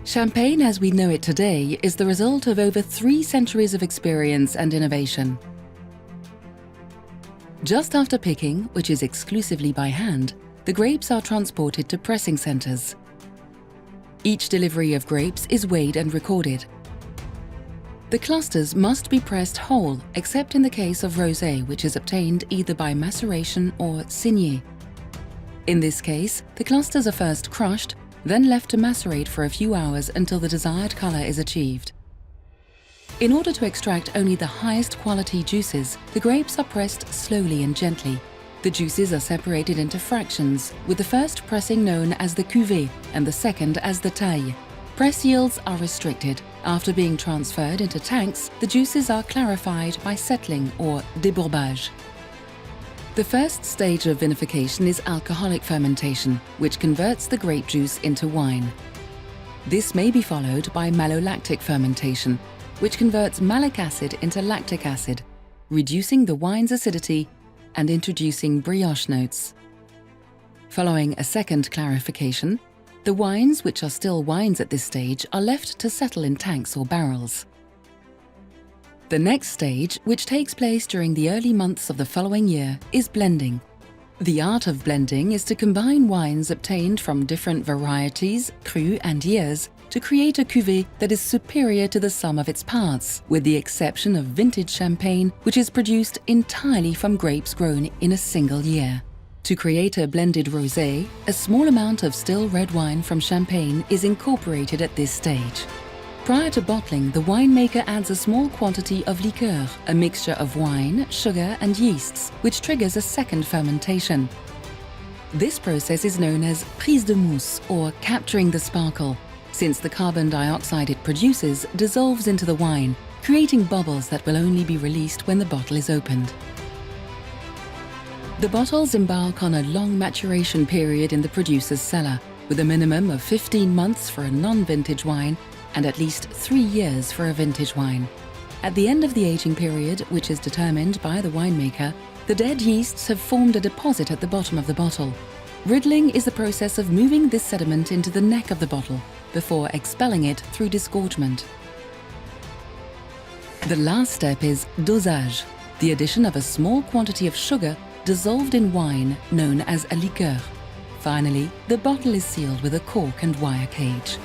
Champagne as we know it today is the result of over 3 centuries of experience and innovation. Just after picking, which is exclusively by hand, the grapes are transported to pressing centers. Each delivery of grapes is weighed and recorded. The clusters must be pressed whole, except in the case of rosé, which is obtained either by maceration or signé. In this case, the clusters are first crushed, then left to macerate for a few hours until the desired color is achieved. In order to extract only the highest quality juices, the grapes are pressed slowly and gently. The juices are separated into fractions, with the first pressing known as the cuvée and the second as the taille. Press yields are restricted. After being transferred into tanks, the juices are clarified by settling or débourbage. The first stage of vinification is alcoholic fermentation, which converts the grape juice into wine. This may be followed by malolactic fermentation, which converts malic acid into lactic acid, reducing the wine's acidity and introducing brioche notes. Following a second clarification, the wines, which are still wines at this stage, are left to settle in tanks or barrels. The next stage, which takes place during the early months of the following year, is blending. The art of blending is to combine wines obtained from different varieties, crus and years, to create a cuvée that is superior to the sum of its parts, with the exception of vintage champagne, which is produced entirely from grapes grown in a single year. To create a blended rosé, a small amount of still red wine from champagne is incorporated at this stage. Prior to bottling, the winemaker adds a small quantity of liqueur, a mixture of wine, sugar and yeasts, which triggers a second fermentation. This process is known as prise de mousse, or capturing the sparkle, since the carbon dioxide it produces dissolves into the wine, creating bubbles that will only be released when the bottle is opened. The bottles embark on a long maturation period in the producer's cellar, with a minimum of 15 months for a non-vintage wine and at least 3 years for a vintage wine. At the end of the aging period, which is determined by the winemaker, the dead yeasts have formed a deposit at the bottom of the bottle. Riddling is the process of moving this sediment into the neck of the bottle before expelling it through disgorgement. The last step is dosage, the addition of a small quantity of sugar dissolved in wine known as a liqueur. Finally, the bottle is sealed with a cork and wire cage.